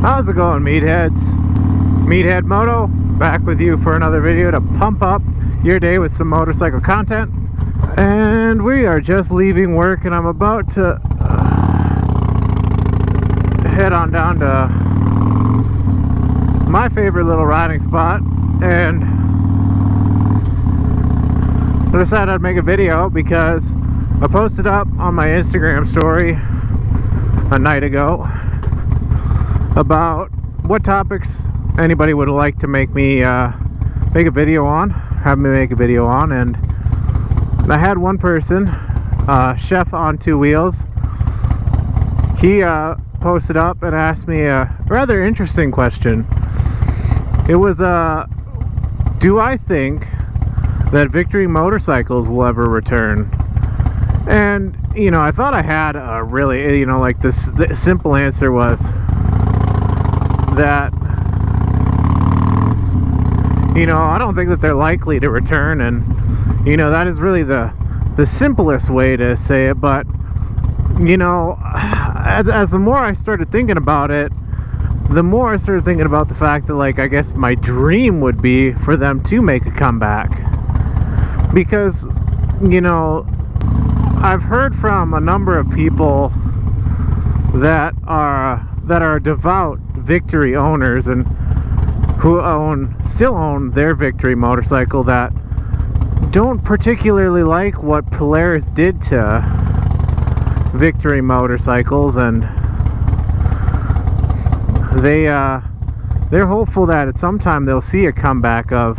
How's it going, meatheads? Meathead Moto back with you for another video to pump up your day with some motorcycle content. And we are just leaving work and I'm about to head on down to my favorite little riding spot, and I decided I'd make a video because I posted up on my Instagram story a night ago about what topics anybody would like to make me make a video on, have me make a video on, and I had one person, Chef on Two Wheels. He posted up and asked me a rather interesting question. It was, do I think that Victory motorcycles will ever return? And, you know, I thought I had a really, you know, like the simple answer was that, you know, I don't think that they're likely to return, and, you know, that is really the simplest way to say it. But, you know, as the more I started thinking about it, the more I started thinking about the fact that, like, I guess my dream would be for them to make a comeback. Because, you know, I've heard from a number of people that are devout Victory owners and who still own their Victory motorcycle that don't particularly like what Polaris did to Victory motorcycles, and they're hopeful that at some time they'll see a comeback of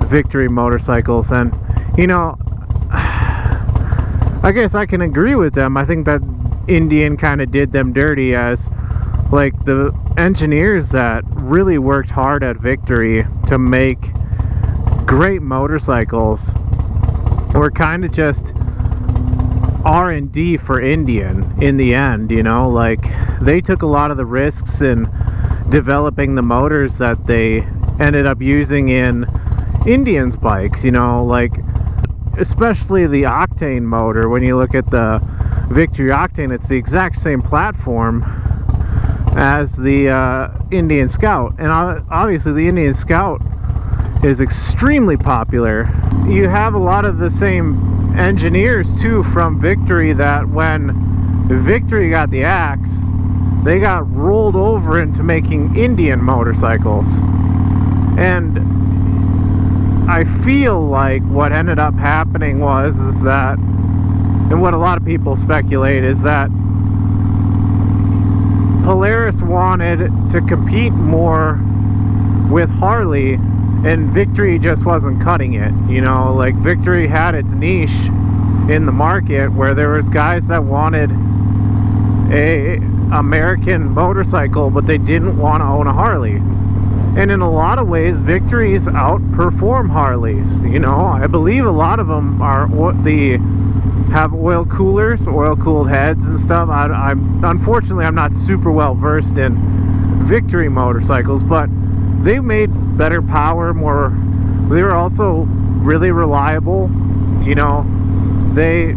Victory motorcycles. And, you know, I guess I can agree with them. I think that Indian kind of did them dirty, as like the engineers that really worked hard at Victory to make great motorcycles were kind of just R&D for Indian in the end, you know. Like, they took a lot of the risks in developing the motors that they ended up using in Indian's bikes, you know, like especially the Octane motor. When you look at the Victory Octane, it's the exact same platform as the Indian Scout, and obviously the Indian Scout is extremely popular. You have a lot of the same engineers too from Victory that when Victory got the axe, they got rolled over into making Indian motorcycles. And I feel like what ended up happening is that, and what a lot of people speculate, is that Polaris wanted to compete more with Harley, and Victory just wasn't cutting it. You know, like, Victory had its niche in the market where there was guys that wanted a American motorcycle, but they didn't want to own a Harley. And in a lot of ways, Victories outperform Harleys. You know, I believe a lot of them have oil coolers, oil-cooled heads and stuff. Unfortunately, I'm not super well versed in Victory motorcycles, but they made better power, they were also really reliable. You know, they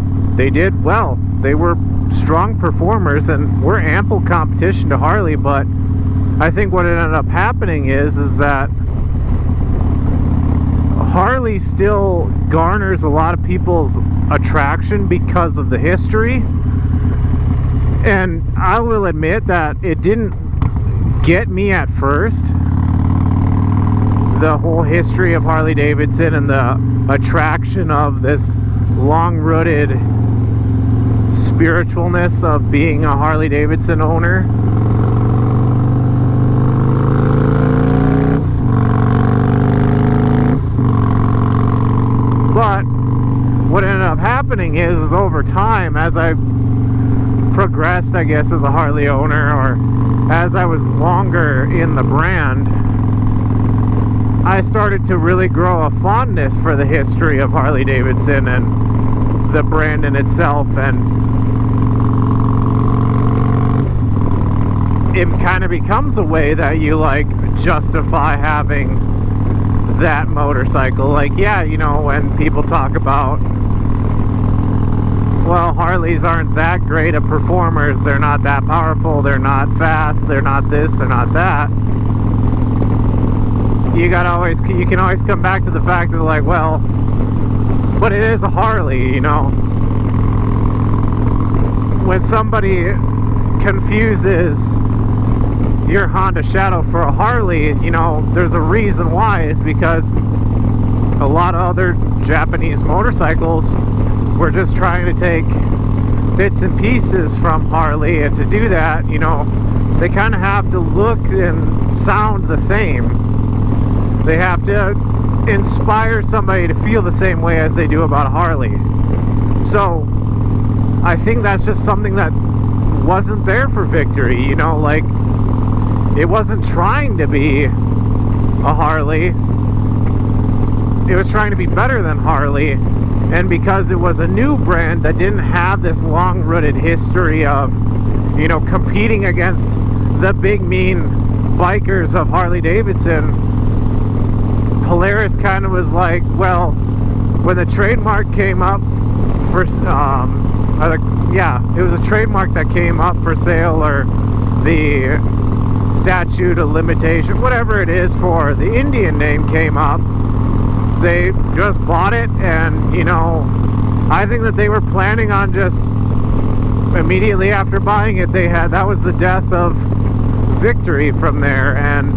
did well. They were strong performers and were ample competition to Harley. But I think what ended up happening is that Harley still garners a lot of people's attraction because of the history, and I will admit that it didn't get me at first, the whole history of Harley Davidson and the attraction of this long-rooted spiritualness of being a Harley Davidson owner. But what ended up happening is over time, as I progressed, I guess, as a Harley owner, or as I was longer in the brand, I started to really grow a fondness for the history of Harley Davidson and the brand in itself. And it kind of becomes a way that you, like, justify having that motorcycle. Like, yeah, you know, when people talk about, well, Harleys aren't that great of performers, they're not that powerful, they're not fast, they're not this, they're not that. You can always come back to the fact that, like, well, but it is a Harley, you know. When somebody confuses your Honda Shadow for a Harley, you know, there's a reason why. Is because a lot of other Japanese motorcycles were just trying to take bits and pieces from Harley, and to do that, you know, they kind of have to look and sound the same. They have to inspire somebody to feel the same way as they do about a Harley. So I think that's just something that wasn't there for Victory, you know, like, it wasn't trying to be a Harley. It was trying to be better than Harley, and because it was a new brand that didn't have this long-rooted history of, you know, competing against the big mean bikers of Harley-Davidson, Polaris kind of was like, well, when the trademark came up for, it was a trademark that came up for sale, or the statute of limitation, whatever it is, for the Indian name came up, they just bought it. And, you know, I think that they were planning on just immediately after buying it, that was the death of Victory from there. And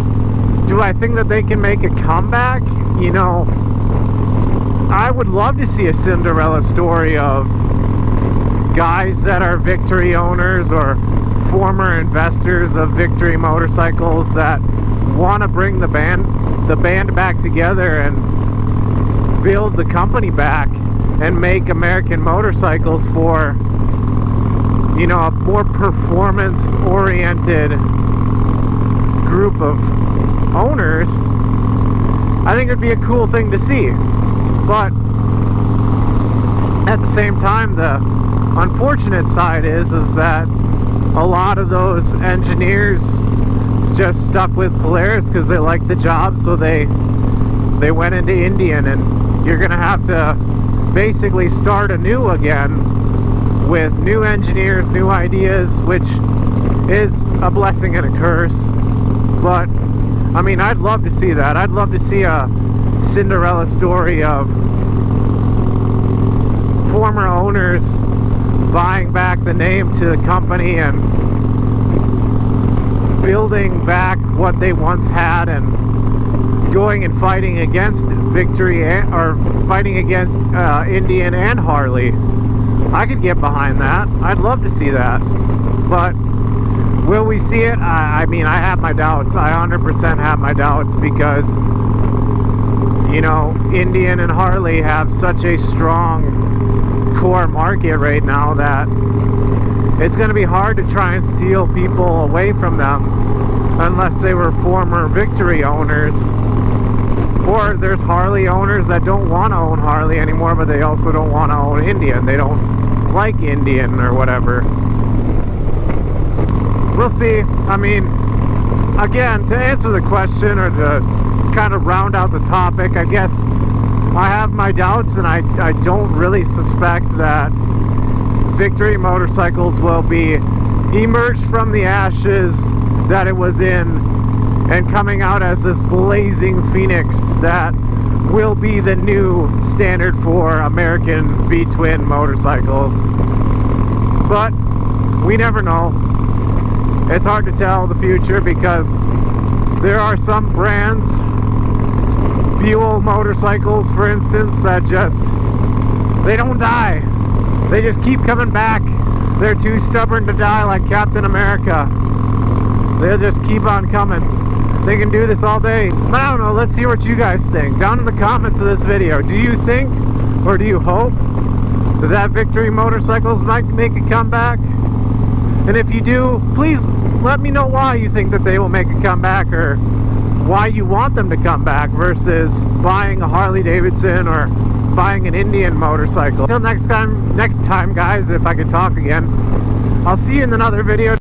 do I think that they can make a comeback? You know, I would love to see a Cinderella story of guys that are Victory owners or former investors of Victory motorcycles that want to bring the band back together and build the company back and make American motorcycles for, you know, a more performance oriented group of owners. I think it'd be a cool thing to see. But at the same time, the unfortunate side is that a lot of those engineers just stuck with Polaris because they liked the job, so they went into Indian, and you're gonna have to basically start anew again with new engineers, new ideas, which is a blessing and a curse. But I mean, I'd love to see that. I'd love to see a Cinderella story of former owners buying back the name to the company and building back what they once had, and going and fighting against Victory, or fighting against Indian and Harley. I could get behind that. I'd love to see that. But will we see it? I mean, I have my doubts. I 100% have my doubts, because, you know, Indian and Harley have such a strong core market right now that it's going to be hard to try and steal people away from them unless they were former Victory owners. Or there's Harley owners that don't want to own Harley anymore, but they also don't want to own Indian. They don't like Indian or whatever. We'll see. I mean, again, to answer the question, or to kind of round out the topic, I guess I have my doubts, and I don't really suspect that Victory motorcycles will be emerged from the ashes that it was in and coming out as this blazing phoenix that will be the new standard for American V-twin motorcycles. But we never know. It's hard to tell the future, because there are some brands, Buell motorcycles for instance, that just, they don't die. They just keep coming back. They're too stubborn to die, like Captain America. They'll just keep on coming. They can do this all day. But I don't know, let's see what you guys think down in the comments of this video. Do you think, or do you hope, that Victory motorcycles might make a comeback? And if you do, please let me know why you think that they will make a comeback, or why you want them to come back versus buying a Harley Davidson or buying an Indian motorcycle. Until next time guys, if I could talk again, I'll see you in another video.